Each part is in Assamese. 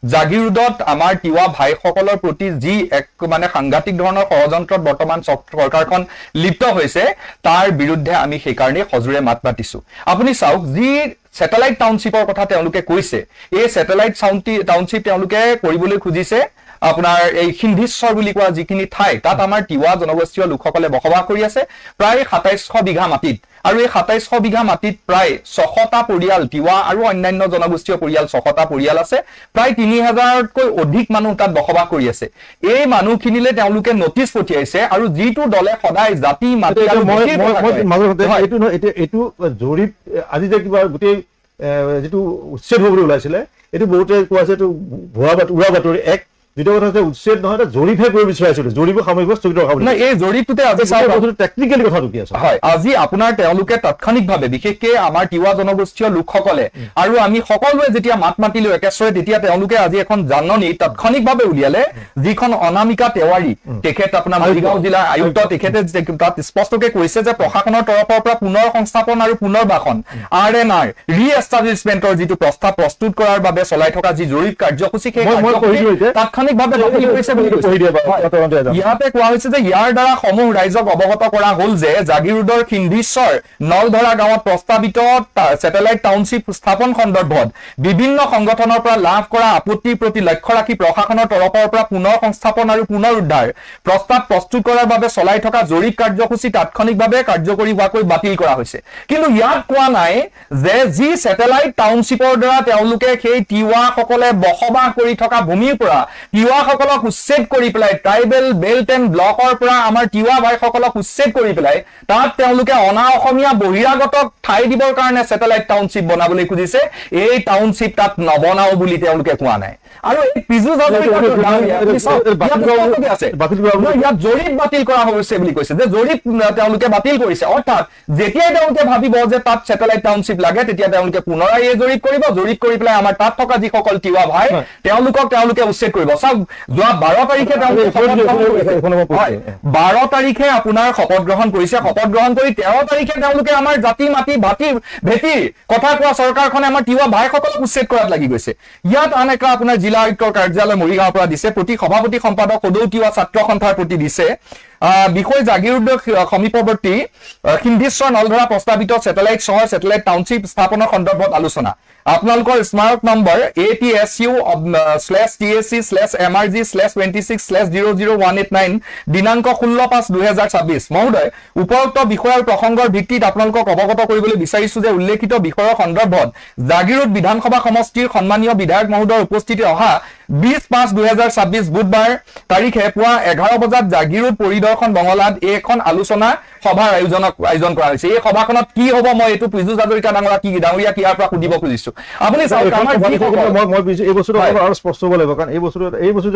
জাগিৰোডত আমাৰ তিৱা ভাইসকলৰ প্ৰতি যি এক মানে সাংঘাতিক ধৰণৰ ষড়যন্ত্ৰত বৰ্তমান চৰকাৰখন লিপ্ত হৈছে তাৰ বিৰুদ্ধে আমি সেইকাৰণে সজোৰে মাত মাতিছো আপুনি চাওক যি স্যাটেলাইট টাউনশ্বিপৰ কথা তেওঁলোকে কৈছে এই স্যাটেলাইট টাউনশ্বিপ তেওঁলোকে কৰিবলৈ খুজিছে আপোনাৰ এই সিন্ধিশ্বৰ বুলি কোৱা যিখিনি ঠাই তাত আমাৰ তিৱা জনগোষ্ঠীয় লোকসকলে বসবাস কৰি আছে প্ৰায় 2700 বিঘা মাটিত আৰু এই 2700 বিঘা মাটিত প্ৰায় 600টা পৰিয়াল তিৱা আৰু অন্যান্য জনগোষ্ঠীয় পৰিয়াল 600টা পৰিয়াল আছে প্ৰায় 3000তকৈ অধিক মানুহ তাত বসবাস কৰি আছে এই মানুহখিনিলে তেওঁলোকে নটিচ পঠিয়াইছে আৰু যিটো দলে সদায় জাতি মাটি আৰু এইটো জৰীপ আজি যে কিবা গোটেই যেটো উচ্ছেদ হ'বলৈ ওলাইছিলে এইটো বহুতে কোৱা আছে এইটো উৰা বাতৰি এক যেটা কথা হচ্ছে উচ্ছেদ নহয় এটা জৰীপহে কৰিব বিচাৰিছিল জৰীপ সামৰিক স্থগিত ৰখাব না এই জৰীপটোতে আজি টেকনিক্যালি কথাটো কি আছে হয় আজি আপোনাৰ তেওঁলোকে তাৎক্ষণিকভাৱে বিশেষকে আমাৰ তিৱা জনগোষ্ঠীয় লোকসকলে আৰু আমি সকলোৱে যেতিয়া মাত মাতিলো একেশ্বৰে তেতিয়া তেওঁলোকে আজি এখন জাননী তাৎক্ষণিকভাৱে উলিয়ালে যিখন অনামিকা তেওৱাৰী তেখেত আপোনাৰ মৰিগাঁও জিলা আয়ুক্ত তেখেতে তাত স্পষ্টকৈ কৈছে যে প্ৰশাসনৰ তৰফৰ পৰা পুনৰ সংস্থাপন আৰু পুনৰ্বাসন RNR ৰিএষ্টাব্লিশমেন্টৰ যিটো প্ৰস্তাৱ প্ৰস্তুত কৰাৰ বাবে চলাই থকা যি জৰীপ কাৰ্যসূচী তাৎক্ষণিকভাৱে বাতিল কৰিছে বুলি কৈছে ইয়াতে কোৱা হৈছে যে ইয়াৰ দ্বাৰা সমূহ ৰাইজক অৱগত কৰা হ'ল যে জাগিৰোডৰ সিন্ধিশ্বৰ নলধৰা গাঁৱত প্ৰস্তাৱিত স্যাটেলাইট টাউনশ্বিপ স্থাপন সন্দৰ্ভত বিভিন্ন সংগঠনৰ পৰা লাভ কৰা আপত্তিৰ প্ৰতি লক্ষ্য ৰাখি প্ৰশাসনৰ তৰফৰ পৰা পুনৰ সংস্থাপন আৰু পুনৰ উদ্ধাৰ প্ৰস্তাৱ প্ৰস্তুত কৰাৰ বাবে চলাই থকা জৰীপ কাৰ্যসূচী তাৎক্ষণিকভাৱে কাৰ্যকৰী হোৱাকৈ বাতিল কৰা হৈছে কিন্তু ইয়াত কোৱা নাই যে যি স্যাটেলাইট টাউনশ্বিপৰ দ্বাৰা তেওঁলোকে সেই তিৱাসকলে বসবাস কৰি থকা ভূমিৰ পৰা তিৱাসকলক উচ্ছেদ কৰি পেলাই ট্ৰাইবেল বেল্ট এণ্ড ব্লকৰ পৰা আমাৰ তিৱা ভাইসকলক উচ্ছেদ কৰি পেলাই তাত তেওঁলোকে অনা অসমীয়া বহিৰাগতক ঠাই দিবৰ কাৰণে স্যাটেলাইট টাউনশ্বিপ বনাবলৈ খুজিছে এই টাউনশ্বিপ তাত নবনাও বুলি তেওঁলোকে কোৱা নাই আৰু এই পিজু ইয়াত জৰীপ বাতিল কৰা হৈছে বুলি কৈছে যে জৰীপ তেওঁলোকে বাতিল কৰিছে অৰ্থাৎ যেতিয়াই তেওঁলোকে ভাবিব যে তাত স্যাটেলাইট টাউনশ্বিপ লাগে তেতিয়া তেওঁলোকে পুনৰাই এই জৰীপ কৰি পেলাই আমাৰ তাত থকা যিসকল তিৱা ভাই তেওঁলোকে উচ্ছেদ কৰিব চাওক যোৱা 12 তাৰিখে তেওঁলোকে 12 তাৰিখে আপোনাৰ শপত গ্ৰহণ কৰিছে শপত গ্ৰহণ কৰি 13 তাৰিখে তেওঁলোকে আমাৰ জাতি মাটি ভেটিৰ কথা কোৱা চৰকাৰখনে আমাৰ তিৱা ভাইসকলক উচ্ছেদ কৰাত লাগি গৈছে ইয়াত আন এটা আপোনাৰ জিলা আয়ুক্তৰ কাৰ্যালয় মৰিগাঁৱৰ পৰা দিছে প্ৰতি সভাপতি সম্পাদক সদৌ তিৱা ছাত্ৰ সন্থাৰ প্ৰতি দিছে বিষয় জাগিৰোডৰ সমীপৱৰ্তী সিন্ধিশ্বৰ নলধৰা প্ৰস্তাৱিত স্যাটেলাইট চহৰ স্যাটেলাইট টাউনশ্বিপ স্থাপনৰ সন্দৰ্ভত আলোচনা আপোনালোকৰ স্মাৰক নম্বৰ ATSU/TSC/MRG/26/00189 দিনাংক 16/5/2026 মহোদয় উপৰোক্ত বিষয়ৰ প্ৰসংগৰ ভিত্তিত আপোনালোকক অৱগত কৰিবলৈ বিচাৰিছো যে উল্লেখিত বিষয়ৰ সন্দৰ্ভত জাগিৰোড বিধানসভা সমষ্টিৰ সন্মানীয় বিধায়ক মহোদয়ৰ উপস্থিতিত অহা 20/5/2026 বুধবাৰ তাৰিখে পুৱা 11 বজাত জাগিৰোড পৰিদৰ্শন বঙলাত এখন আলোচনা সভাৰ আয়োজন কৰা হৈছে এই সভাখনত কি হ'ব মই এটো পিজু হাজৰিকা ডাঙৰীয়া কিয়াৰ পৰা সুধিব খুজিছো আপুনি চাওক আমাৰ মই এই বছৰ আৰু স্পষ্ট হ'ব লাগিব কাৰণ এই বছৰ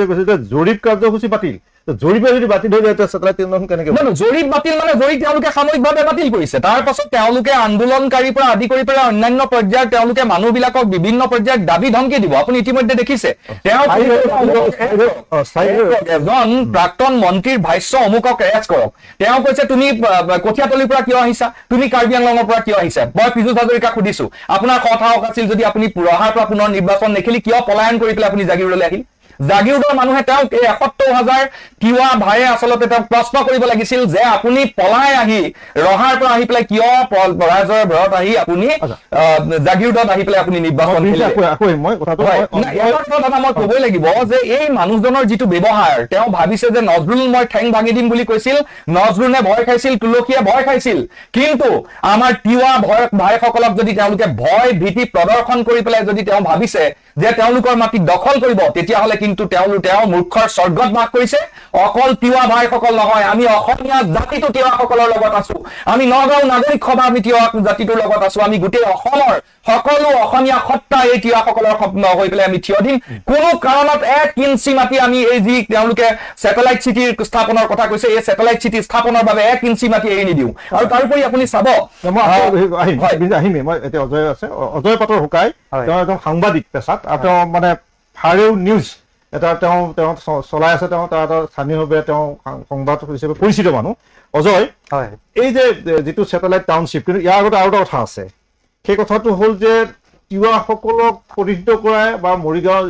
কৈছে যে জৰীপ কাৰ্যসূচী বাতিল জৰীপে যদি বাতিল হৈ যায় স্যাটেলাইট টাউনশ্বিপ কেনেকৈ জৰীপ বাতিল মানে জৰীপ তেওঁলোকে সাময়িকভাৱে বাতিল কৰিছে তাৰ পাছত তেওঁলোকে আন্দোলনকাৰীৰ পৰা আদি কৰি পেলাই অন্যান্য পৰ্যায়ত তেওঁলোকে মানুহবিলাকক বিভিন্ন পৰ্যায়ত দাবী ধমকি দিব আপুনি ইতিমধ্যে দেখিছে এজন প্ৰাক্তন মন্ত্ৰীৰ ভাষ্য অমুকক এৰেষ্ট কৰক তেওঁ কৈছে তুমি কঠিয়াতলিৰ পৰা কিয় আহিছা তুমি কাৰ্বি আংলঙৰ পৰা কিয় আহিছা মই পিজু হাজৰিকাক সুধিছো আপোনাৰ কথা আছিল যদি আপুনি ৰহাৰ পৰা পুনৰ নিৰ্বাচন নেখেলি কিয় পলায়ন কৰি পেলাই আপুনি জাগিৰোডলৈ আহিল জাগিৰোডৰ মানুহে তেওঁক ৭১,০০০ তিৱা ভাইয়ে আচলতে তেওঁক প্ৰশ্ন কৰিব লাগিছিল যে আপুনি পলাই আহি ৰহাৰ পৰা আহি পেলাই কিয় ৰাইজৰ ঘৰত আহি আপুনি জাগিৰোডত আহি পেলাই আপুনি নিৰ্বাচন মই ক'বই লাগিব যে এই মানুহজনৰ যিটো ব্যৱহাৰ তেওঁ ভাবিছে যে নজৰুল মই ঠেং ভাঙি দিম বুলি কৈছিল নজৰুলে ভয় খাইছিল তুলসীয়ে ভয় খাইছিল কিন্তু আমাৰ তিৱা ভাইসকলক যদি তেওঁলোকে ভয় ভীতি প্ৰদৰ্শন কৰি পেলাই যদি তেওঁ ভাবিছে যে তেওঁলোকৰ মাটি দখল কৰিব তেতিয়াহ'লে কিন্তু তেওঁ মূৰ্খৰ স্বৰ্গত বাস কৰিছে অকল তিৱা ভাইসকল নহয় আমি অসমীয়া জাতিটো তিৱাসকলৰ লগত আছো আমি নগাঁও নাগৰিক সভা আমি তিৱা জাতিটোৰ লগত আছো আমি গোটেই অসমৰ সকলো অসমীয়া সত্তা এই তিৱাসকলৰ হৈ পেলাই আমি থিয় দিম কোনো কাৰণত 1 ইঞ্চি মাটি আমি এই যি তেওঁলোকে স্যাটেলাইট চিটিৰ স্থাপনৰ কথা কৈছে এই স্যাটেলাইট চিটি স্থাপনৰ বাবে 1 ইঞ্চি মাটি এৰি নিদিও আৰু তাৰোপৰি আপুনি চাব মই এতিয়া অজয় পাতৰ হুকাই তেওঁ একদম সাংবাদিক পেছাত আৰু মানে ফাৰেও নিউজ এটা তেওঁ চলাই আছে তেওঁ তাৰ স্থানীয়ভাৱে তেওঁ সংবাদ হিচাপে পৰিচিত মানুহ অজয় এই যে যিটো স্যাটেলাইট টাউনশ্বিপ কিন্তু ইয়াৰ আগতে আৰু এটা কথা আছে সেই কথাটো হ'ল যে তিৱাসকলক প্ৰতিনিধিত্ব কৰা বা মৰিগাঁও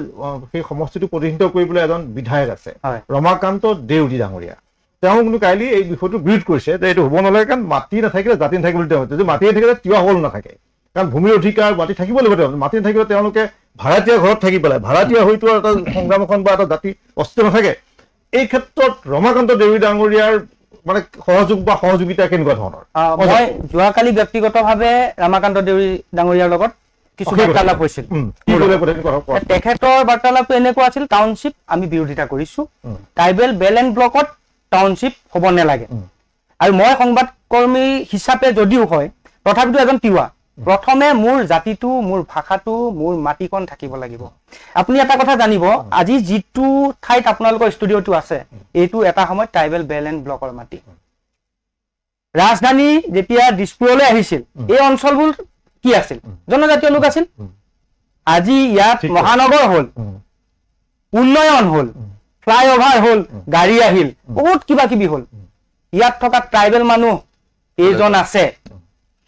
সেই সমষ্টিটো প্ৰতিনিধিত্ব কৰিবলৈ এজন বিধায়ক আছে ৰমাকান্ত দেউৰী ডাঙৰীয়া তেওঁ কিন্তু কাইলৈ এই বিষয়টো বিৰোধ কৰিছে যে এইটো হ'ব নালাগে কাৰণ মাটি নাথাকিলে জাতি নাথাকিব বুলি তেওঁ যদি মাটি নাথাকিলে তিৱাসকল নাথাকে কাৰণ ভূমিৰ অধিকাৰ মাটি থাকিব লাগিব তেওঁ মাটি নাথাকিলে তেওঁলোকে ভাড়াতীয়া ঘৰত থাকি পেলাই ভাড়াতীয়া হয়তো এটা সংগ্ৰাম এখন বা এটা জাতি অস্তিত্ব নাথাকে এই ক্ষেত্ৰত ৰমাকান্ত দেউৰী ডাঙৰীয়াৰ মানে সহযোগ বা সহযোগিতা কেনেকুৱা ধৰণৰ মই যোৱাকালি ব্যক্তিগতভাৱে ৰমাকান্ত দেউৰী ডাঙৰীয়াৰ লগত কিছু বাৰ্তালাপ হৈছিল তেখেতৰ বাৰ্তালাপটো এনেকুৱা আছিল টাউনশ্বিপ আমি বিৰোধিতা কৰিছো ট্ৰাইবেল বেল এণ্ড ব্লকত টাউনশ্বিপ হ'ব নালাগে আৰু মই সংবাদকৰ্মী হিচাপে যদিও হয় তথাপিতো এজন তিৱা প্ৰথমে মোৰ জাতিটো মোৰ ভাষাটো মোৰ মাটিকণ থাকিব লাগিব আপুনি এটা কথা জানিব আজি যিটো ঠাইত আপোনালোকৰ ষ্টুডিঅ'টো আছে এইটো এটা সময়ত ট্ৰাইবেল বেল এণ্ড ব্লকৰ মাটি ৰাজধানী যেতিয়া দিছপুৰলৈ আহিছিল এই অঞ্চলবোৰ কি আছিল জনজাতীয় লোক আছিল আজি ইয়াত মহানগৰ হ'ল উন্নয়ন হ'ল ফ্লাইঅভাৰ হ'ল গাড়ী আহিল বহুত কিবা কিবি হ'ল ইয়াত থকা ট্ৰাইবেল মানুহ এইজন আছে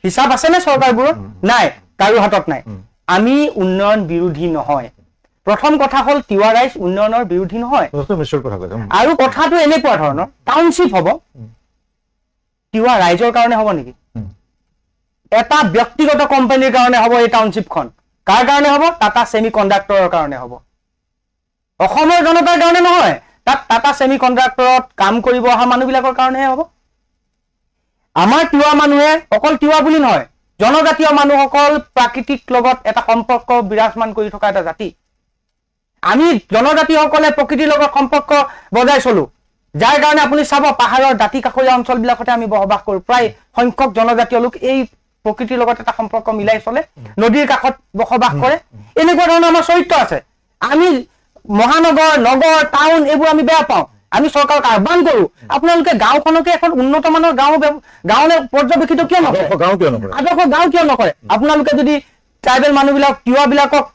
হিচাপ আছে নে চৰকাৰবোৰৰ নাই কাৰো হাতত নাই আমি উন্নয়ন বিৰোধী নহয় প্ৰথম কথা হ'ল তিৱা ৰাইজ উন্নয়নৰ বিৰোধী নহয় আৰু কথাটো এনেকুৱা ধৰণৰ টাউনশ্বিপ হ'ব তিৱা ৰাইজৰ কাৰণে হ'ব নেকি এটা ব্যক্তিগত কোম্পানীৰ কাৰণে হ'ব এই টাউনশ্বিপখন কাৰ কাৰণে হ'ব টাটা ছেমি কণ্ডাক্টৰৰ কাৰণে হ'ব অসমৰ জনতাৰ কাৰণে নহয় তাত টাটা ছেমি কণ্ডাক্টৰত কাম কৰিব অহা মানুহবিলাকৰ কাৰণেহে হ'ব আমাৰ তিৱা মানুহে অকল তিৱা বুলি নহয় জনজাতীয় মানুহসকল প্ৰাকৃতিক লগত এটা সম্পৰ্ক বিৰাজমান কৰি থকা এটা জাতি আমি জনজাতীয়সকলে প্ৰকৃতিৰ লগত সম্পৰ্ক বজাই চলো যাৰ কাৰণে আপুনি চাব পাহাৰৰ দাঁতি কাষৰীয়া অঞ্চলবিলাকতে আমি বসবাস কৰোঁ প্ৰায় সংখ্যক জনজাতীয় লোক এই প্ৰকৃতিৰ লগত এটা সম্পৰ্ক মিলাই চলে নদীৰ কাষত বসবাস কৰে এনেকুৱা ধৰণৰ আমাৰ চৰিত্ৰ আছে আমি মহানগৰ নগৰ টাউন এইবোৰ আমি বেয়া পাওঁ আমি চৰকাৰক আহ্বান কৰো আপোনালোকে গাঁওখনকে এখন উন্নত মানৰ গাঁৱলৈ পৰ্যবেক্ষিত কিয় নকৰে আদৰ্শ গাঁও কিয় নকৰে আপোনালোকে যদি ট্ৰাইবেল মানুহবিলাক তিৱাবিলাকক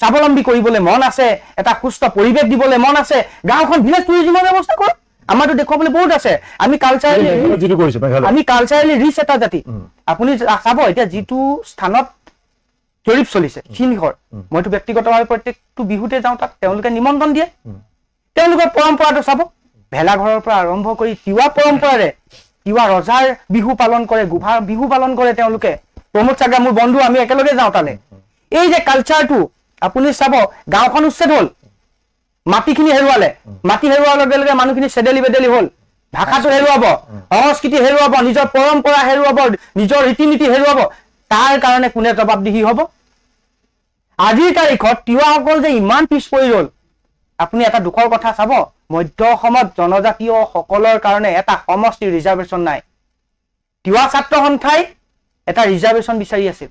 স্বাৱলম্বী কৰিবলৈ মন আছে এটা সুস্থ পৰিৱেশ দিবলৈ মন আছে গাঁওখন ভিলেজ টুৰিজিমৰ ব্যৱস্থা কৰক আমাৰতো দেখুৱাবলৈ বহুত আছে আমি কালচাৰেলি ৰিচ এটা জাতি আপুনি চাব এতিয়া যিটো স্থানত জৰীপ চলিছে সিংহৰ মইতো ব্যক্তিগতভাৱে প্ৰত্যেকটো বিহুতে যাওঁ তাত তেওঁলোকে নিমন্ত্ৰণ দিয়ে তেওঁলোকৰ পৰম্পৰাটো চাব ভেলাঘৰৰ পৰা আৰম্ভ কৰি তিৱা পৰম্পৰাৰে তিৱা ৰজাৰ বিহু পালন কৰে গোভাৰ বিহু পালন কৰে তেওঁলোকে প্ৰমোদ চাগা মোৰ বন্ধু আমি একেলগে যাওঁ তালৈ এই যে কালচাৰটো আপুনি চাব গাঁওখন উচ্ছেদ হ'ল মাটিখিনি হেৰুৱালে মাটি হেৰুৱাৰ লগে লগে মানুহখিনি চেডেলি বেডেলি হ'ল ভাষাটো হেৰুৱাব সংস্কৃতি হেৰুৱাব নিজৰ পৰম্পৰা হেৰুৱাব নিজৰ ৰীতি নীতি হেৰুৱাব তাৰ কাৰণে কোনে জবাবদিহি হ'ব আজিৰ তাৰিখত তিৱাসকল যে ইমান পিছ পৰি ৰ'ল আপুনি এটা দুখৰ কথা চাব মধ্য অসমত জনজাতীয় সকলৰ কাৰণে এটা সমষ্টি ৰিজাৰ্ভেশ্যন নাই তিৱা ছাত্ৰ সন্থাই এটা ৰিজাৰ্ভেশ্যন বিচাৰি আছিল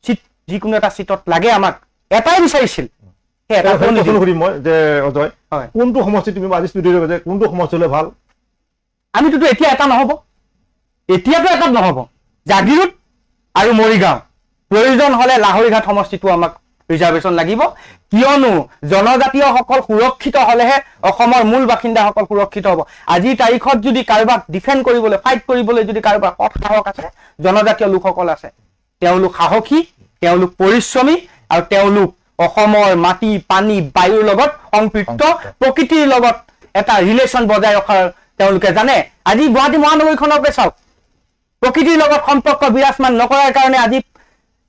চিট যিকোনো এটা চিটত লাগে আমাক এটাই বিচাৰিছিল কোনটো সমষ্টি তুমি আজি ষ্টুডিঅ'ত যে কোনটো সমষ্টি হ'লে ভাল আমিতো এতিয়া এটা নহ'ব এতিয়াতো এটা নহ'ব জাগিৰোড আৰু মৰিগাঁও প্ৰয়োজন হ'লে লাহৰীঘাট সমষ্টিটো আমাক ৰিজাৰ্ভেশ্যন লাগিব কিয়নো জনজাতীয়সকল সুৰক্ষিত হ'লেহে অসমৰ মূল বাসিন্দাসকল সুৰক্ষিত হ'ব আজিৰ তাৰিখত যদি কাৰোবাক ডিফেণ্ড কৰিবলৈ ফাইট কৰিবলৈ যদি কাৰোবাৰ সৎ সাহস আছে জনজাতীয় লোকসকল আছে তেওঁলোক সাহসী তেওঁলোক পৰিশ্ৰমী আৰু তেওঁলোক অসমৰ মাটি পানী বায়ুৰ লগত সম্পৃক্ত প্ৰকৃতিৰ লগত এটা ৰিলেশ্যন বজাই ৰখাৰ তেওঁলোকে জানে আজি গুৱাহাটী মহানগৰীখনকে চাওক প্ৰকৃতিৰ লগত সম্পৰ্ক বিৰাজমান নকৰাৰ কাৰণে আজি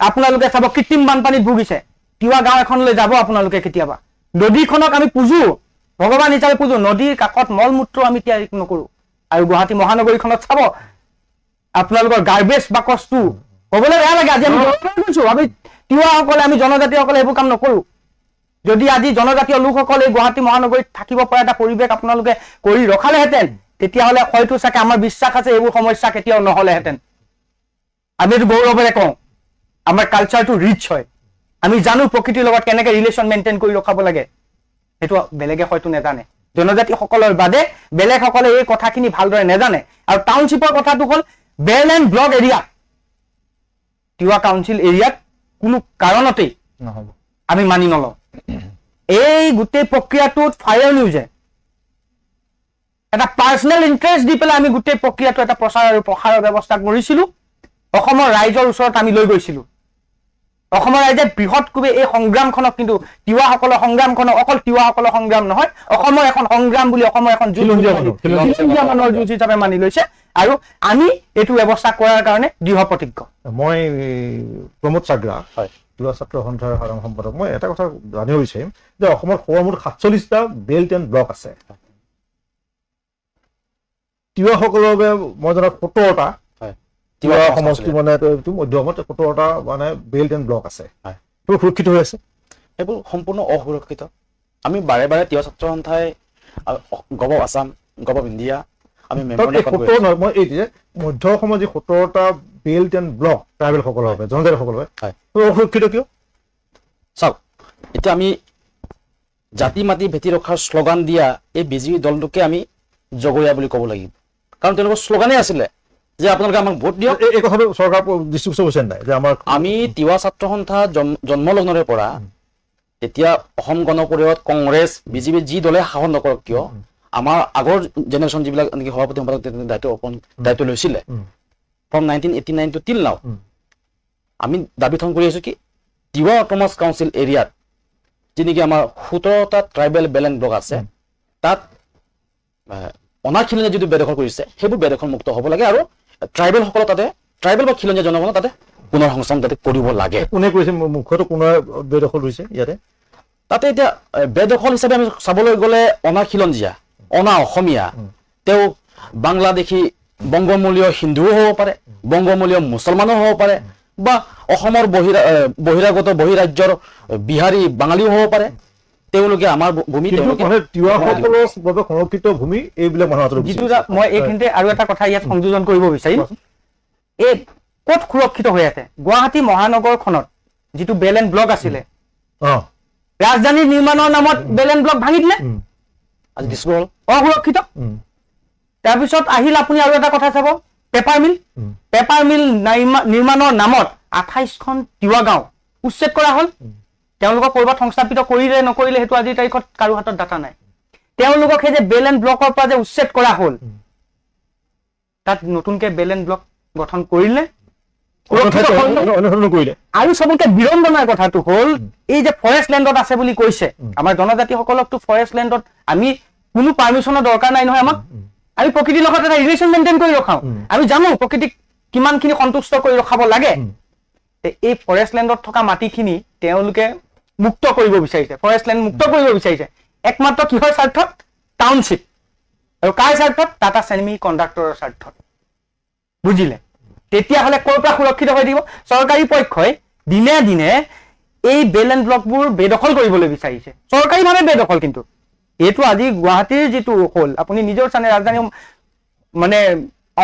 আপোনালোকে চাব কৃত্ৰিম বানপানীত ভুগিছে তিৱা গাঁও এখনলৈ যাব আপোনালোকে কেতিয়াবা নদীখনক আমি পূজো ভগৱান হিচাপে পূজো নদীৰ কাষত মল মূত্ৰ আমি ত্যাগ নকৰো আৰু গুৱাহাটী মহানগৰীখনত চাব আপোনালোকৰ গাৰ্বেজ বাকচটো ক'বলৈ বেয়া লাগে আজি আমি কৈছো আমি তিৱাসকলে আমি জনজাতীয়সকলে এইবোৰ কাম নকৰো যদি আজি জনজাতীয় লোকসকলে গুৱাহাটী মহানগৰীত থাকিব পৰা এটা পৰিৱেশ আপোনালোকে কৰি ৰখালেহেঁতেন তেতিয়াহ'লে হয়তো চাগে আমাৰ বিশ্বাস আছে এইবোৰ সমস্যা কেতিয়াও নহ'লেহেঁতেন আমি এইটো গৌৰৱেৰে কওঁ আমাৰ কালচাৰটো ৰিচ হয় আমি জানো প্ৰকৃতিৰ লগত কেনেকে ৰিলেশ্যন মেইনটেইন কৰি ৰখাব লাগে সেইটো বেলেগে হয়তো নেজানে জনজাতিসকলৰ বাদে বেলেগসকলে এই কথাখিনি ভালদৰে নেজানে আৰু টাউনশ্বিপৰ কথাটো হ'ল belt and block area Tiwa council এৰিয়াত কোনো কাৰণতেই নহ'ব আমি মানি নলওঁ এই গোটেই প্ৰক্ৰিয়াটোত ফায়াৰ নিউজে এটা পাৰ্চনেল ইণ্টাৰেষ্ট দি পেলাই আমি গোটেই প্ৰক্ৰিয়াটো এটা প্ৰচাৰ আৰু প্ৰসাৰৰ ব্যৱস্থা কৰিছিলোঁ অসমৰ ৰাইজৰ ওচৰত আমি লৈ গৈছিলোঁ অসমৰ ৰাইজে বৃহৎভাৱে এই সংগ্ৰামখনক কিন্তু তিৱাসকলৰ সংগ্ৰামখনক অকল তিৱাসকলৰ সংগ্ৰাম নহয়, অসমৰ এখন সংগ্ৰাম বুলি অসমৰ এখন যুঁজ খিলঞ্জীয়া মানুহৰ যুঁজ হিচাপে মানি লৈছে আৰু আমি এইটো ব্যৱস্থা কৰাৰ কাৰণে দৃঢ় প্ৰতিজ্ঞ। মই প্ৰমোদ চাগ্ৰা তিৱা ছাত্ৰ সন্থাৰ সাধাৰণ সম্পাদক, মই এটা কথা জানিব বিচাৰিম যে অসমৰ সৰ্বমুঠ 47টা বেল্ট এণ্ড ব্লক আছে। তিৱাসকলৰ বাবে মই জনাত 17টা তিৱা সমষ্টি মানে মধ্য অসমত 17টা মানে বেল্ট এণ্ড ব্লক আছে। সেইবোৰ সুৰক্ষিত হৈ আছে? সেইবোৰ সম্পূৰ্ণ অসুৰক্ষিত। আমি বাৰে বাৰে তিৱা ছাত্ৰ সন্থাই গভ আছাম, গভ ইণ্ডিয়া আমি মই এই যে মধ্য অসমৰ যি 17টা বেল্ট এণ্ড ব্লক ট্ৰাইবেলসকলৰ বাবে, জনজাতিসকলৰ বাবে অসুৰক্ষিত কিয়? চাওক, এতিয়া আমি জাতি মাতি ভেটি ৰখাৰ শ্লোগান দিয়া এই বিজেপি দলটোকে আমি জগৰীয়া বুলি ক'ব লাগিব, কাৰণ তেওঁলোকৰ শ্লোগানেই আছিলে যে আপোনালোকে আমাক ভোট দিয়ক। এই কথাটো চৰকাৰ দৃষ্টিগোচৰ হৈছে নাই যে আমাৰ আমি তিৱা ছাত্ৰ সন্থা জন্মলগ্নৰে পৰা এতিয়া অসম গণ পৰিষদ, কংগ্ৰেছ, বিজেপি যি দলে শাসন নকৰক কিয়, আমাৰ আগৰ জেনেৰেশ্যন যিবিলাক নেকি সভাপতি সম্পাদক দায়িত্ব লৈছিলে ফ্ৰম 1989 টু টিল নাও, আমি দাবী থং কৰি আছো কি তিৱা অট'নমাছ কাউন্সিল এৰিয়াত যি নেকি আমাৰ 17টা ট্ৰাইবেল বেলেঞ্চ ব্লক আছে, তাত অনাখিলঞ্জীয়া যিটো বেদখল কৰিছে সেইবোৰ বেদখল মুক্ত হ'ব লাগে আৰু ট্ৰাইবেলসকলৰ তাতে, ট্ৰাইবেল বা খিলঞ্জীয়া জনগণৰ তাতে পুনৰ সংস্থাপন যাতে কৰিব লাগে। কোনে কৰিছে? মুখ্যতঃ কোনে বেদখল হৈছে ইয়াতে? তাতে এতিয়া বেদখল হিচাপে আমি চাবলৈ গ'লে অনাখিলঞ্জীয়া, অনা অসমীয়া, তেওঁ বাংলাদেশী বংগমূলীয় হিন্দুও হ'ব পাৰে, বংগমূলীয় মুছলমানো হ'ব পাৰে, বা অসমৰ বহিৰাগত বহিৰাজ্যৰ বিহাৰী বাঙালীও হ'ব পাৰে। তেওঁলোকে আমাৰ ভূমি তিৱাসকলৰ বাবে সংৰক্ষিত ভূমি এইবিলাক মানুহৰ যিটো মই এইখিনিতে আৰু এটা কথা ইয়াত সংযোজন কৰিব বিচাৰিম, এই ক'ত সুৰক্ষিত হৈ আছে? গুৱাহাটী মহানগৰখনত যিটো বেল এণ্ড ব্লক আছিলে, ৰাজধানী নিৰ্মাণৰ নামত বেল এণ্ড ব্লক ভাঙি দিলে, আজি দিছপুৰ হ'ল অসুৰক্ষিত। তাৰপিছত আহিল আপুনি আৰু এটা কথা চাব, পেপাৰ মিল। পেপাৰ মিল নিৰ্মাণৰ নামত 28খন তিৱা গাঁও উচ্ছেদ কৰা হ'ল। তেওঁলোকক ক'ৰবাত সংস্থাপিত কৰিলে নকৰিলে সেইটো আজিৰ তাৰিখত কাৰো হাতত ডাটা নাই। তেওঁলোকক সেই যে বেল এণ্ড ব্লকৰ পৰা যে উচ্ছেদ কৰা হ'ল, তাত নতুনকে বেল এণ্ড ব্লক গঠন কৰিলে আৰু চবতকে বিড়ম্বনাৰ কথাটো হ'ল এই যে ফৰেষ্ট লেণ্ডত আছে বুলি কৈছে, আমাৰ জনজাতিসকলকতো ফৰেষ্ট লেণ্ডত আমি কোনো পাৰ্মিশ্যনৰ দৰকাৰ নাই নহয়। আমাক আমি প্ৰকৃতিৰ লগত এটা ৰিলেশ্যন মেইনটেইন কৰি ৰখাওঁ, আমি জানো প্ৰকৃতিক কিমানখিনি সন্তুষ্ট কৰি ৰখাব লাগে। এই ফৰেষ্ট লেণ্ডত থকা মাটিখিনি তেওঁলোকে মুক্ত কৰিব বিচাৰিছে, ফৰেষ্ট লেণ্ড মুক্ত কৰিব বিচাৰিছে একমাত্ৰ কিহৰ স্বাৰ্থত? টাউনশ্বিপ। আৰু কাৰ স্বাৰ্থত? টাটা চেমি কণ্ডাক্টৰৰ স্বাৰ্থত। বুজিলে? তেতিয়াহ'লে ক'ৰ পৰা সুৰক্ষিত হৈ থাকিব? চৰকাৰী পক্ষই দিনে দিনে এই বেল এণ্ড ব্লকবোৰ বেদখল কৰিবলৈ বিচাৰিছে, চৰকাৰীভাৱে বেদখল। কিন্তু এইটো আজি গুৱাহাটীৰ যিটো হ'ল, আপুনি নিজৰ চানে ৰাজধানী মানে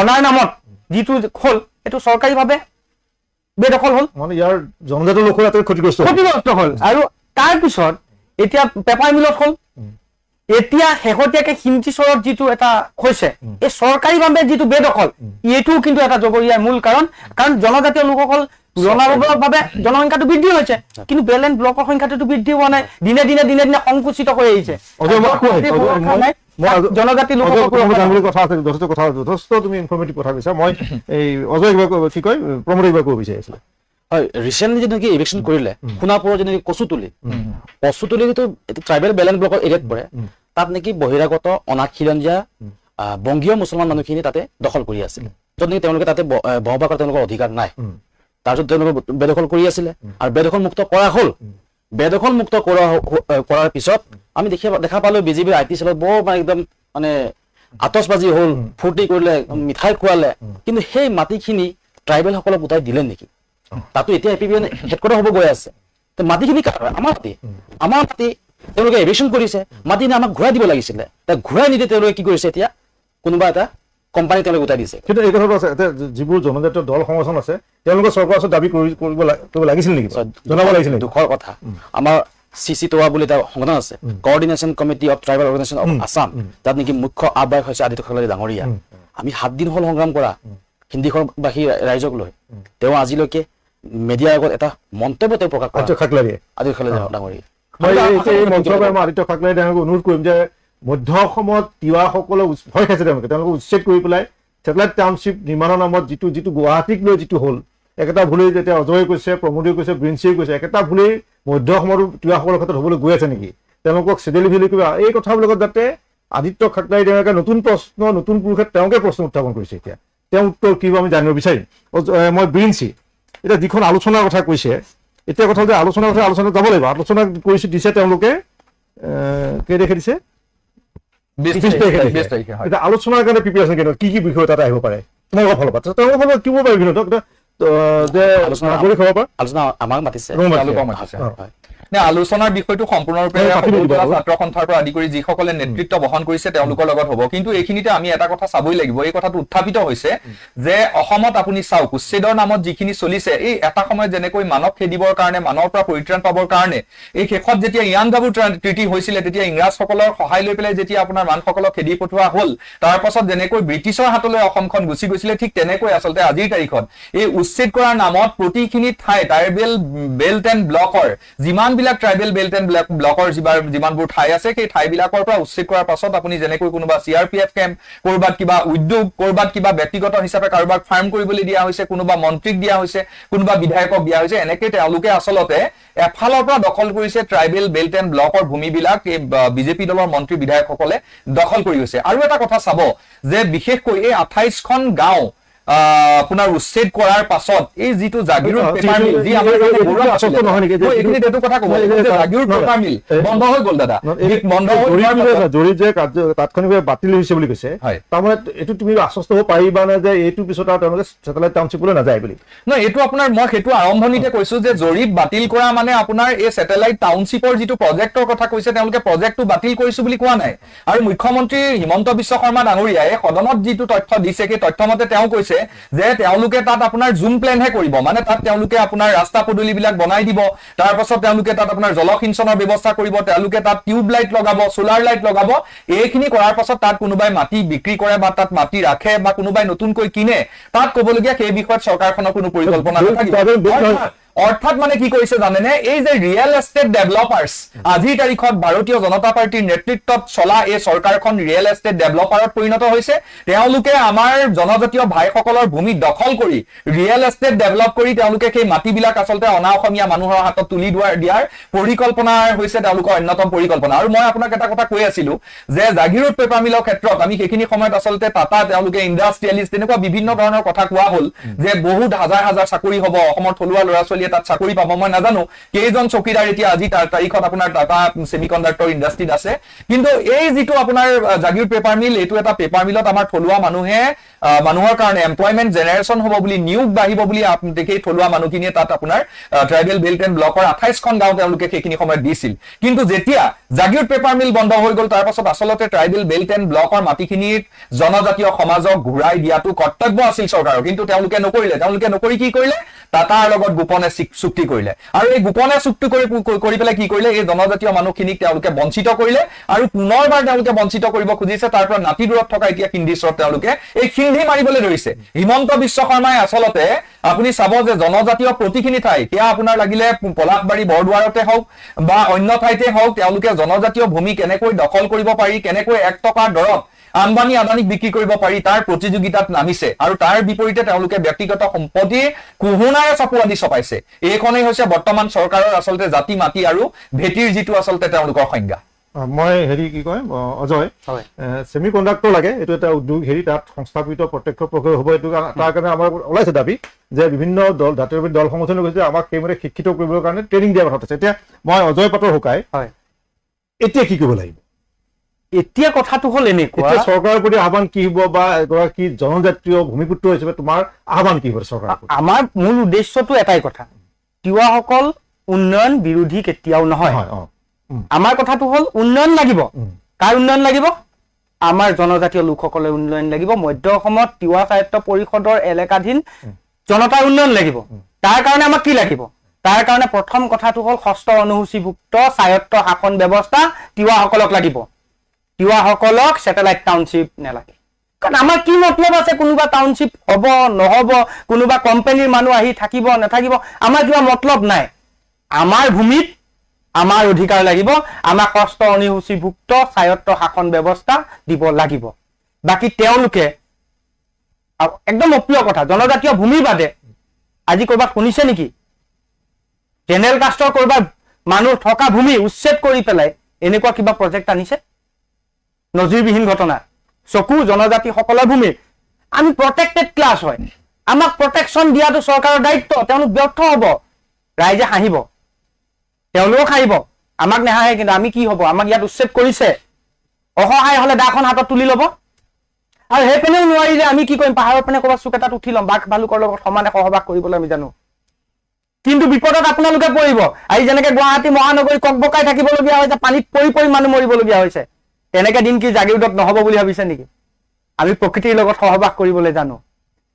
অনাৰ নামত যিটো হ'ল, এইটো চৰকাৰীভাৱে বেদখল হ'ল, মানে ইয়াৰ জনজাতীয় লোকৰ ক্ষতিগ্ৰস্ত হ'ল। আৰু তাৰপিছত এতিয়া পেপাৰ মিলত হ'ল, এতিয়া শেহতীয়াকে শিলচৰত যিটো এটা হৈছে, এই চৰকাৰীভাৱে যিটো বেদখল, এইটোও কিন্তু এটা জগৰীয়াৰ মূল কাৰণ। কাৰণ জনজাতীয় লোকসকল তুলনামূলকভাৱে জনসংখ্যাটো বৃদ্ধি হৈছে, কিন্তু বেল এণ্ড ব্লকৰ সংখ্যাটো বৃদ্ধি হোৱা নাই, দিনে দিনে সংকুচিত হৈ আহিছে। জনজাতি লোকসকলৰ কথা আছে, যথেষ্ট তুমি ইনফৰ্মেটিভ কথা কৈছা। মই এই অজয় কিবা কি কয়, প্ৰমোদ কিবা ক'ব বিচাৰিছিলে। হয়, ৰিচেণ্টলি যেনেকৈ ইলেকশ্যন কৰিলে সোণাপুৰৰ যেনেকৈ কচুতলি যিটো ট্ৰাইবেল বেল এণ্ড ব্লকৰ এৰিয়াত পৰে, তাত নেকি বহিৰাগত অনাখিলঞ্জীয়া বংগীয় মুছলমান মানুহখিনি তাতে দখল কৰি আছিলে, য'ত নেকি তেওঁলোকে তাতে বসবাস কৰা তেওঁলোকৰ অধিকাৰ নাই। তাৰপিছত তেওঁলোকে বেদখল কৰি আছিলে আৰু বেদখল মুক্ত কৰা হ'ল। বেদখল মুক্ত কৰাৰ পিছত আমি দেখা পালো বিজেপিৰ আই টি চেলত বৰ মানে একদম মানে আতচবাজি হ'ল, ফূৰ্তি কৰিলে, মিঠাই খোৱালে, কিন্তু সেই মাটিখিনি ট্ৰাইবেলসকলক উঠাই দিলে নেকি? তাতো এতিয়া APBN হেডকোৱাৰ্টাৰ হ'ব গৈ আছে। মাটিখিনি আমাৰ মাটি তেওঁলোকে এভিকশ্যন কৰিছে, মাটিখিনি আমাক ঘূৰাই দিব লাগিছিলে, ঘূৰাই নিদিয়ে। তেওঁলোকে কি কৰিছে? এতিয়া কোনোবা এটা কোম্পানী তেওঁলোকে উঠাই দিছে। কিন্তু এই কথাটো আছে, এতিয়া যিবোৰ জনজাতীয় দল সংগঠন আছে তেওঁলোকে চৰকাৰৰ ওচৰত দাবী কৰিব লাগিছিল নেকি, জনাব লাগিছিল? দুখৰ কথা, আমাৰ CC তোৱা বুলি এটা সংগঠন আছে, coordination committee of tribal organisation of Assam, তাত নেকি মুখ্য আহ্বায়ক হৈছে আদিত্য খাকলাৰী ডাঙৰীয়া। আমি 7 দিন হ'ল সংগ্ৰাম কৰা হিন্দীভাষী ৰাইজক লৈ। তেওঁ আজিলৈকে মিডিয়াৰ আগত এটা মন্তব্য তেওঁ প্ৰকাশ কৰে, আদিত্য খাকলাৰী ডাঙৰীয়া। মই এই মঞ্চৰ পৰা মই আদিত্য খাকলাৰী ডাঙৰীয়াক অনুৰোধ কৰিম যে মধ্য অসমত তিৱাসকলে ভয় খাইছে, তেওঁলোকে উচ্ছেদ কৰি পেলাই ছেটেলাইট টাউনশ্বিপ নিৰ্মাণৰ নামত যিটো গুৱাহাটীক লৈ যিটো হ'ল, একেটা ভুলেই যেতিয়া অজয়ে কৈছে, প্ৰমোদে কৈছে, ব্ৰিন্সিয়ে কৈছে, একেটা ভুলেই মধ্য অসমৰ তিৱাসকলৰ ক্ষেত্ৰত হ'বলৈ গৈ আছে নেকি? তেওঁলোকক চেডেলি ভেলি কিবা এই কথাবিলাকত যাতে আদিত্য খাট্টাই তেওঁলোকে নতুন প্ৰশ্ন, নতুন পুৰুষে তেওঁলোকে প্ৰশ্ন উত্থাপন কৰিছে। এতিয়া তেওঁ উত্তৰ কি আমি জানিব বিচাৰিম। মই ব্ৰিন্সি এতিয়া যিখন আলোচনাৰ কথা কৈছে, এতিয়া কথা যে আলোচনাৰ কথা আলোচনা যাব লাগিব। আলোচনা কৰিছে দিছে তেওঁলোকে কেই তাৰিখে দিছে? 20 তাৰিখে। এতিয়া আলোচনাৰ কাৰণে প্ৰিপেৰেশ্যন কেনেকুৱা, কি কি বিষয় তাত আহিব পাৰে তোমালোকৰ ফালৰ পৰা? তেওঁলোকৰ ফালৰ কি হ'ব পাৰে বিভিন্ন যে নাগৰিক হ'ব পাৰে? আলোচনা আমাক মাতিছে। আলোচনাৰ বিষয়টো সম্পূৰ্ণৰূপে ছাত্ৰ সন্থাৰ পৰা আদি কৰি যিসকলে নেতৃত্ব বহন কৰিছে তেওঁলোকৰ লগত হ'ব। কিন্তু এইখিনিতে আমি এটা কথা চাবই লাগিব, এই কথাটো উত্থাপিত হৈছে যে অসমত আপুনি চাওক, উচ্ছেদৰ নামত যিখিনি চলিছে, এই এটা সময়ত যেনেকৈ মানৱ খেদিবৰ কাৰণে, মানৱৰ পৰা পৰিত্ৰাণ পাবৰ কাৰণে এই শেষত যেতিয়া ইয়াণ্ডাবু ট্ৰিটি হৈছিলে, তেতিয়া ইংৰাজসকলৰ সহায় লৈ পেলাই যেতিয়া আপোনাৰ মানুহসকলক খেদি পঠোৱা হ'ল, তাৰ পাছত যেনেকৈ ব্ৰিটিছৰ হাতলৈ অসমখন গুচি গৈছিলে, ঠিক তেনেকৈ আচলতে আজিৰ তাৰিখত এই উচ্ছেদ কৰাৰ নামত প্ৰতিখিনি ঠাই ট্ৰাইবেল বেল্ট এণ্ড ব্লকৰ যিমানবিলাক ট্ৰাইবেল বেল্ট এণ্ড ব্লকৰ যিমানবোৰ ঠাই আছে, সেই ঠাইবিলাকৰ পৰা উচ্ছেদ কৰাৰ পাছত আপুনি যেনেকৈ কোনোবা CRPF কেম্প, ক'ৰবাত কিবা উদ্যোগ, ক'ৰবাত কিবা ব্যক্তিগত হিচাপে কাৰোবাক ফাৰ্ম কৰিবলৈ দিয়া হৈছে, কোনোবা মন্ত্ৰীক দিয়া হৈছে, কোনোবা বিধায়কক দিয়া হৈছে, এনেকে তেওঁলোকে আচলতে এফালৰ পৰা দখল কৰিছে ট্ৰাইবেল বেল্ট এণ্ড ব্লকৰ ভূমিবিলাক এই বিজেপি দলৰ মন্ত্ৰী বিধায়কসকলে দখল কৰি গৈছে। আৰু এটা কথা চাব যে বিশেষকৈ এই 28খন গাঁও আপোনাৰ উচ্ছেদ কৰাৰ পাছত এই যিটো জাগিৰোড পেপাৰ মিল, যি আমাৰ নহয় নেকি, এইখিনিত এইটো কথা ক'ব লাগিব যে জাগিৰোড পেপাৰ মিল বন্ধ হৈ গ'ল দাদা, বন্ধ জৰি যে তাৎক্ষণিকভাৱে বাতিল হৈছে বুলি কৈছে, তাৰমানে এইটো তুমি আশ্বস্ত হ'ব পাৰিবা নে যে এইটো পিছত আৰু তেওঁলোকে ছেটেলাইট টাউনশ্বিপলৈ নাযায় বুলি? নহয়, এইটো আপোনাৰ মই সেইটো আৰম্ভণিতে কৈছো যে জৰীপ বাতিল কৰা মানে আপোনাৰ এই ছেটেলাইট টাউনশ্বিপৰ যিটো প্ৰজেক্টৰ কথা কৈছে, তেওঁলোকে প্ৰজেক্টটো বাতিল কৰিছো বুলি কোৱা নাই। আৰু মুখ্যমন্ত্ৰী হিমন্ত বিশ্ব শৰ্মা ডাঙৰীয়াই সদনত যিটো তথ্য দিছে, সেই তথ্যমতে তেওঁ কৈছে যে তেওঁলোকে তাত আপোনাৰ জুম প্লেনহে কৰিব, মানে তাত তেওঁলোকে আপোনাৰ ৰাস্তা পদূলিবিলাক বনাই দিব, তাৰ পাছত তেওঁলোকে তাত আপোনাৰ জলসিঞ্চনৰ ব্যৱস্থা কৰিব, তেওঁলোকে তাত টিউব লাইট লগাব, সোলাৰ লাইট লগাব। এইখিনি কৰাৰ পাছত তাত কোনোবাই মাটি বিক্ৰী কৰে বা তাত মাটি ৰাখে বা কোনোবাই নতুনকৈ কিনে, তাত ক'বলগীয়া সেই বিষয়ত চৰকাৰখনৰ কোনো পৰিকল্পনা নাথাকিব। অৰ্থাৎ মানে কি কৰিছে জানেনে, এই যে ৰিয়েল এষ্টেট ডেভেলপাৰ্ছ, আজিৰ তাৰিখত ভাৰতীয় জনতা পাৰ্টীৰ নেতৃত্বত চলা এই চৰকাৰখন ৰিয়েল এষ্টেট ডেভেলপাৰত পৰিণত হৈছে। তেওঁলোকে আমাৰ জনজাতীয় ভাইসকলৰ ভূমি দখল কৰি ৰিয়েল এষ্টেট ডেভেলপ কৰি তেওঁলোকে সেই মাটিবিলাক আচলতে অনা অসমীয়া মানুহৰ হাতত তুলি দিয়াৰ পৰিকল্পনা হৈছে তেওঁলোকৰ অন্যতম পৰিকল্পনা। আৰু মই আপোনাক এটা কথা কৈ আছিলো যে জাগিৰোড পেপাৰ মিলৰ ক্ষেত্ৰত আমি সেইখিনি সময়ত আচলতে টাটা, তেওঁলোকে ইণ্ডাষ্ট্ৰিয়েলিষ্ট, তেনেকুৱা বিভিন্ন ধৰণৰ কথা কোৱা হ'ল যে বহুত হাজাৰ হাজাৰ চাকৰি হ'ব, অসমৰ থলুৱা ল'ৰা ছোৱালীয়ে তাত চাকৰি পাব। মই নাজানো কেইজন চকীদাৰ এতিয়া আজি তাৰিখত আপোনাৰ টাটা ছেমিকণ্ডাক্টৰ ইণ্ডাষ্ট্ৰীত আছে, কিন্তু এই যিটো আপোনাৰ জাগিৰোড পেপাৰ মিল, এইটো এটা পেপাৰ মিলত আমাৰ থলুৱা মানুহৰ কাৰণে এমপ্লয়মেণ্ট জেনেৰেশ্যন হ'ব বুলি, নিয়োগ বাঢ়িব বুলি সেই থলুৱা মানুহখিনিয়ে তাত আপোনাৰ ট্ৰাইবেল বেল্ট এণ্ড ব্লকৰ 28খন গাঁও তেওঁলোকে সেইখিনি সময়ত দিছিল। কিন্তু যেতিয়া জাগিৰোড পেপাৰ মিল বন্ধ হৈ গ'ল, তাৰ পাছত আচলতে ট্ৰাইবেল বেল্ট এণ্ড ব্লকৰ মাটিখিনিত জনজাতীয় সমাজক ঘূৰাই দিয়াটো কৰ্তব্য আছিল চৰকাৰৰ, কিন্তু তেওঁলোকে নকৰিলে। তেওঁলোকে নকৰি কি কৰিলে, টাটাৰ লগত গোপনে চুক্তি কৰিলে, আৰু এই গোপনে চুক্তি কৰি পেলাই কি কৰিলে, এই জনজাতীয় মানুহখিনিক তেওঁলোকে বঞ্চিত কৰিলে, আৰু পুনৰবাৰ তেওঁলোকে বঞ্চিত কৰিব খুজিছে। তাৰ পৰা নাতি দূৰত থকা এতিয়া সিন্দিচৰত তেওঁলোকে এই সিন্ধি মাৰিবলৈ ধৰিছে। হিমন্ত বিশ্ব শৰ্মাই আচলতে আপুনি চাব যে জনজাতীয় প্ৰতিখিনি ঠাই, সেয়া আপোনাৰ লাগিলে পলাশবাৰী বৰদুৱাৰতে হওক বা অন্য ঠাইতে হওক, তেওঁলোকে জনজাতীয় ভূমি কেনেকৈ দখল কৰিব পাৰি, কেনেকৈ 1 টকাৰ দৰত আম্বানী আদানীক বিক্ৰী কৰিব পাৰি, তাৰ প্ৰতিযোগিতাত নামিছে। আৰু তাৰ বিপৰীতে তেওঁলোকে ব্যক্তিগত সম্পত্তি কুহুনাৰে চপুৱা দি চপাইছে। এইখনেই হৈছে বৰ্তমান চৰকাৰৰ আচলতে জাতি মাটি আৰু ভেটিৰ যিটো আচলতে তেওঁলোকৰ সংজ্ঞা। মই কি কয় অজয়, ছেমি কণ্ডাক্টৰ লাগে, এইটো এটা উদ্যোগ, তাত সংস্থাপিত প্ৰত্যক্ষ প্ৰক্ৰিয়া হ'ব। এইটো তাৰ কাৰণে আমাৰ ওলাইছে দাবী যে বিভিন্ন দল, জাতীয় দল সংগঠনে কৈছে আমাক সেইমতে শিক্ষিত কৰিবৰ কাৰণে ট্ৰেইনিং দিয়াৰ কথা আছে। এতিয়া মই অজয় পাতৰ শুকাই এতিয়া কি কৰিব লাগিব? এতিয়া কথাটো হ'ল এনেকুৱা, চৰকাৰৰ প্ৰতি আহ্বান কি হ'ব, বা এগৰাকী জনজাতীয় ভূমিপুত্ৰ হিচাপে তোমাৰ আহ্বান কি হ'ব চৰকাৰৰ? আমাৰ মূল উদ্দেশ্যটো এটাই কথা, তিৱাসকল উন্নয়ন বিৰোধী কেতিয়াও নহয়। আমাৰ কথাটো হ'ল উন্নয়ন লাগিব। কাৰ উন্নয়ন লাগিব? আমাৰ জনজাতীয় লোকসকলৰ উন্নয়ন লাগিব। মধ্য অসমত তিৱা সাহিত্য পৰিষদৰ এলেকাধীন জনতাৰ উন্নয়ন লাগিব। তাৰ কাৰণে আমাক কি লাগিব? তাৰ কাৰণে প্ৰথম কথাটো হ'ল ষষ্ঠ অনুসূচীভুক্ত স্বায়ত্ত শাসন ব্যৱস্থা তিৱাসকলক লাগিব। তিৱাসকলক ছেটেলাইট টাউনশ্বিপ নালাগে। কাৰণ আমাৰ কি মতলব আছে কোনোবা টাউনশ্বিপ হ'ব নহ'ব, কোনোবা কোম্পানীৰ মানুহ আহি থাকিব নাথাকিব, আমাৰ কিবা মতলব নাই। আমাৰ ভূমিত আমাৰ অধিকাৰ লাগিব, আমাক ষষ্ঠ অনুসূচীভুক্ত স্বায়ত্ত শাসন ব্যৱস্থা দিব লাগিব। বাকী তেওঁলোকে একদম অপ্ৰিয় কথা, জনজাতীয় ভূমিৰ বাদে আজি কৰবাত শুনিছে নেকি জেনেৰেল কাষ্টৰ কৰবাত মানুহ থকা ভূমি উচ্ছেদ কৰি পেলাই এনেকুৱা কিবা প্ৰজেক্ট আনিছে নজিৰবিহীন ঘটনা চকু জনজাতি সকলৰ ভূমি আমি প্ৰটেক্টেড ক্লাছ হয় আমাক প্ৰটেকশ্যন দিয়াটো চৰকাৰৰ দায়িত্ব তেওঁলোক ব্যৰ্থ হ'ব ৰাইজে হাঁহিব তেওঁলোকক হাঁহিব আমাক নেহাঁহে কিন্তু আমি কি হ'ব আমাক ইয়াত উচ্ছেদ কৰিছে অসহায় হলে দাখন হাতত তুলি ল'ব আৰু সেইপিনেও নোৱাৰিলে আমি কি কৰিম পাহাৰৰ পিনে ক'ৰবাত চুক এটাত উঠি ল'ম বাঘ ভালুকৰ লগত সমানে সহবাস কৰিবলৈ আমি জানো কিন্তু বিপদত আপোনালোকে পৰিব আজি যেনেকে গুৱাহাটী মহানগৰী ককবকাই থাকিবলগীয়া হৈছে পানীত পৰি পৰি মানুহ মৰিবলগীয়া হৈছে তেনেকে দিন কি জাগিৰোডত নহ'ব বুলি ভাবিছে নেকি আমি প্ৰকৃতিৰ লগত সহবাস কৰিবলৈ জানো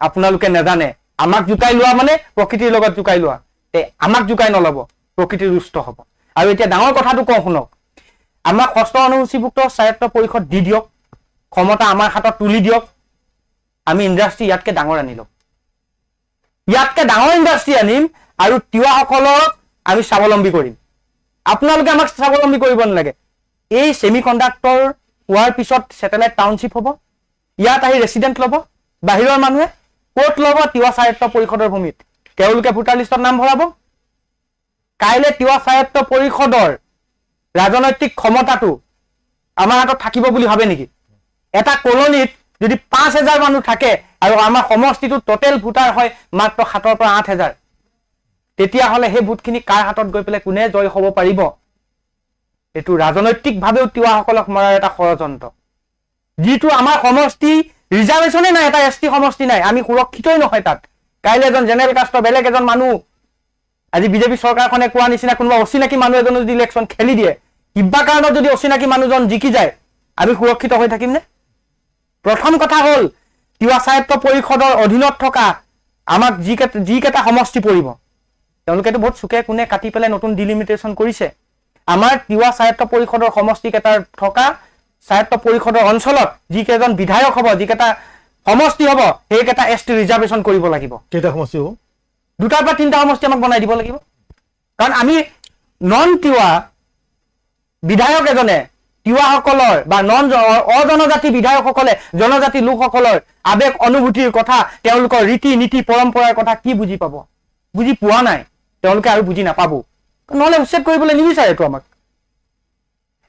আপোনালোকে নেজানে আমাক জোকাই লোৱা মানে প্ৰকৃতিৰ লগত জোকাই লোৱা তে আমাক জোকাই নল'ব প্ৰকৃতি ৰুষ্ট হ'ব আৰু এতিয়া ডাঙৰ কথাটো কওঁ শুনক আমাক ষষ্ঠ অনুসূচীভুক্ত স্বায়ত্ত পৰিষদ দি দিয়ক ক্ষমতা আমাৰ হাতত তুলি দিয়ক আমি ইণ্ডাষ্ট্ৰী ইয়াতকে ডাঙৰ আনি ল'ম ইয়াতকে ডাঙৰ ইণ্ডাষ্ট্ৰী আনিম আৰু তিৱাসকলক আমি স্বাৱলম্বী কৰিম আপোনালোকে আমাক স্বাৱলম্বী কৰিব নালাগে এই ছেমি কণ্ডাক্টৰ হোৱাৰ পিছত ছেটেলাইট টাউনশ্বিপ হ'ব ইয়াত আহি ৰেচিডেণ্ট ল'ব বাহিৰৰ মানুহে ক'ত ল'ব তিৱা স্বায়ত্ত পৰিষদৰ ভূমিত তেওঁলোকে ভোটাৰ লিষ্টত নাম ভৰাব কাইলৈ তিৱা স্বায়ত্ত পৰিষদৰ ৰাজনৈতিক ক্ষমতাটো আমাৰ হাতত থাকিব বুলি ভাবে নেকি এটা কলনীত যদি 5,000 মানুহ থাকে আৰু আমাৰ সমষ্টিটো টোটেল ভোটাৰ হয় মাত্ৰ 7 পৰা 8,000 তেতিয়াহ'লে সেই ভোটখিনি কাৰ হাতত গৈ পেলাই কোনে জয় হ'ব পাৰিব এইটো ৰাজনৈতিকভাৱেও তিৱাসকলক মৰাৰ এটা ষড়যন্ত্ৰ যিটো আমাৰ সমষ্টি ৰিজাৰ্ভেশ্যনে নাই এটা এছটি সমষ্টি নাই আমি সুৰক্ষিতই নহয় তাত কাইলৈ এজন জেনেৰেল কাষ্টৰ বেলেগ এজন মানুহ আজি বিজেপি চৰকাৰখনে কোৱা নিচিনা কোনোবা অচিনাকি মানুহ এজনে যদি ইলেকশ্যন খেলি দিয়ে কিবা কাৰণত যদি অচিনাকি মানুহজন জিকি যায় আমি সুৰক্ষিত হৈ থাকিম নে প্ৰথম কথা হ'ল তিৱা স্বায়ত্ত পৰিষদৰ অধীনত থকা আমাক যিকেইটা সমষ্টি পৰিব তেওঁলোকেতো বহুত চুকে কোনে কাটি পেলাই নতুন ডিলিমিটেশ্যন কৰিছে আমাৰ তিৱা স্বায়ত্ত পৰিষদৰ সমষ্টিকেইটাৰ থকা স্বায়ত্ত পৰিষদৰ অঞ্চলত যিকেইজন বিধায়ক হ'ব যিকেইটা সমষ্টি হ'ব সেইকেইটা এছটি ৰিজাৰ্ভেশ্যন কৰিব লাগিব কেইটা সমষ্টি হ'ব 2টা পৰা 3টা সমষ্টি আমাক বনাই দিব লাগিব কাৰণ আমি নন তিৱা বিধায়ক এজনে তিৱাসকলৰ বা অজনজাতি বিধায়কসকলে জনজাতি লোকসকলৰ আবেগ অনুভূতিৰ কথা তেওঁলোকৰ ৰীতি নীতি পৰম্পৰাৰ কথা কি বুজি পাব বুজি পোৱা নাই তেওঁলোকে আৰু বুজি নাপাব নহলে উচ্ছেদ কৰিবলৈ নিবিচাৰে এইটো আমাক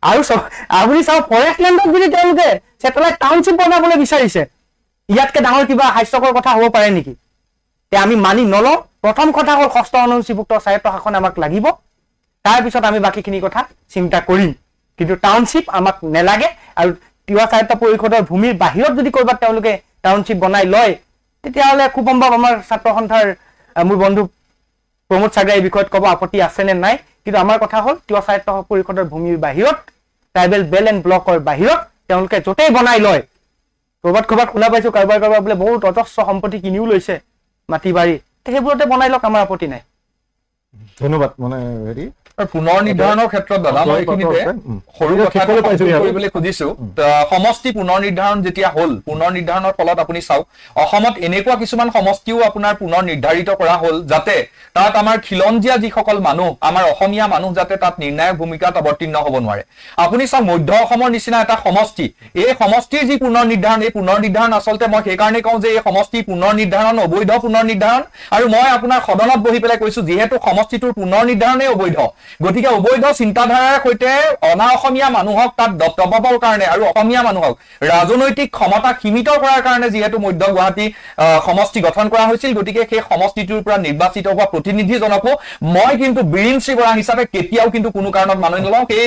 আৰু আপুনি চাওক ফৰেষ্ট লেণ্ডত যদি তেওঁলোকে ছেটেলাইট টাউনশ্বিপ বনাবলৈ বিচাৰিছে ইয়াতকে ডাঙৰ কিবা হাস্যকৰ কথা হ'ব পাৰে নেকি তে আমি মানি নলওঁ প্ৰথম কথা হ'ল ষষ্ঠ অনুসূচীভুক্ত স্বায়ত্ত শাসন আমাক লাগিব তাৰপিছত আমি বাকীখিনি কথা চিন্তা কৰিম কিন্তু টাউনশ্বিপ আমাক নেলাগে আৰু তিৱা স্বায়ত্ত পৰিষদৰ ভূমিৰ বাহিৰত যদি কৰবাত তেওঁলোকে টাউনশ্বিপ বনাই লয় তেতিয়াহ'লে খুব সম্ভৱ আমাৰ ছাত্ৰ সন্থাৰ মোৰ বন্ধু প্ৰমোদ চাগৰাই এই বিষয়ত ক'ব আপত্তি আছে নে নাই কিন্তু আমাৰ কথা হ'ল তিৱা স্বায়ত্ত পৰিষদৰ ভূমিৰ বাহিৰত ট্ৰাইবেল বেল এণ্ড ব্লকৰ বাহিৰত তেওঁলোকে য'তেই বনাই লয় কৰবাত শুনা পাইছো কাৰোবাৰ বোলে বহুত অজস্ৰ সম্পত্তি কিনিও লৈছে মাটি বাৰী সেইবোৰতে বনাই লওক আমাৰ আপত্তি নাই ধন্যবাদ মানে হেৰি আৰু পুনৰ নিৰ্ধাৰণৰ ক্ষেত্ৰত দাদা মই এইখিনিতে সৰু কথা কৰিবলৈ খুজিছো সমষ্টি পুনৰ নিৰ্ধাৰণ যেতিয়া হ'ল পুনৰ নিৰ্ধাৰণৰ ফলত আপুনি চাওক অসমত এনেকুৱা কিছুমান সমষ্টিও আপোনাৰ পুনৰ নিৰ্ধাৰিত কৰা হ'ল যাতে তাত আমাৰ খিলঞ্জীয়া যিসকল মানুহ আমাৰ অসমীয়া মানুহ যাতে তাত নিৰ্ণায়ক ভূমিকাত অৱতীৰ্ণ হ'ব নোৱাৰে আপুনি চাওক মধ্য অসমৰ নিচিনা এটা সমষ্টি এই সমষ্টিৰ যি পুনৰ নিৰ্ধাৰণ এই পুনৰ নিৰ্ধাৰণ আচলতে মই সেইকাৰণে কওঁ যে এই সমষ্টি পুনৰ নিৰ্ধাৰণ অবৈধ পুনৰ নিৰ্ধাৰণ আৰু মই আপোনাৰ সদনত বহি পেলাই কৈছো যিহেতু সমষ্টিটোৰ পুনৰ নিৰ্ধাৰণেই অবৈধ গতিকে অবৈধ চিন্তাধাৰাৰ সৈতে অনা অসমীয়া মানুহক তাত দবাবৰ কাৰণে আৰু অসমীয়া মানুহক ৰাজনৈতিক ক্ষমতা সীমিত কৰাৰ কাৰণে যিহেতু মধ্য গুৱাহাটী সমষ্টি গঠন কৰা হৈছিল গতিকে সেই সমষ্টিটোৰ পৰা নিৰ্বাচিত হোৱা প্ৰতিনিধিজনকো মই কিন্তু বীৰেন শ্ৰী বৰা হিচাপে কেতিয়াও কিন্তু কোনো কাৰণত মানি নলওঁ সেই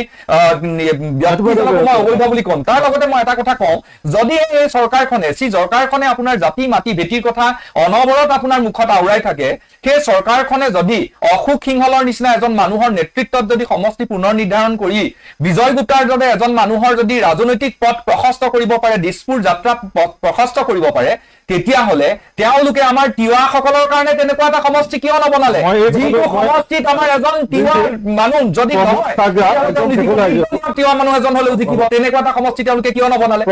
ব্যক্তিজনক মই অবৈধ বুলি ক'ম তাৰ লগতে মই এটা কথা কওঁ যদি এই চৰকাৰখনে আপোনাৰ জাতি মাটি ভেটিৰ কথা অনবৰত আপোনাৰ মুখত আওৰাই থাকে সেই চৰকাৰখনে যদি অশোক সিংহলৰ নিচিনা এজন মানুহৰ নেতৃত্বত যদি সমষ্টি পুনৰ নিৰ্ধাৰণ কৰি বিজয় গুপ্তাৰ দৰে এজন মানুহৰ যদি ৰাজনৈতিক পথ প্ৰশস্ত কৰিব পাৰে দিছপুৰ যাত্ৰা প্ৰশস্ত কৰিব পাৰে তেতিয়াহ'লে তেওঁলোকে আমাৰ তিৱাসকলৰ কাৰণে তেনেকুৱা এটা সমষ্টি কিয় নবনালে যিটো সমষ্টিত আমাৰ এজন তিৱা মানুহ যদি নহয় তিৱা মানুহ এজন হ'লেও জিকিব তেনেকুৱা এটা সমষ্টি তেওঁলোকে কিয় নবনালে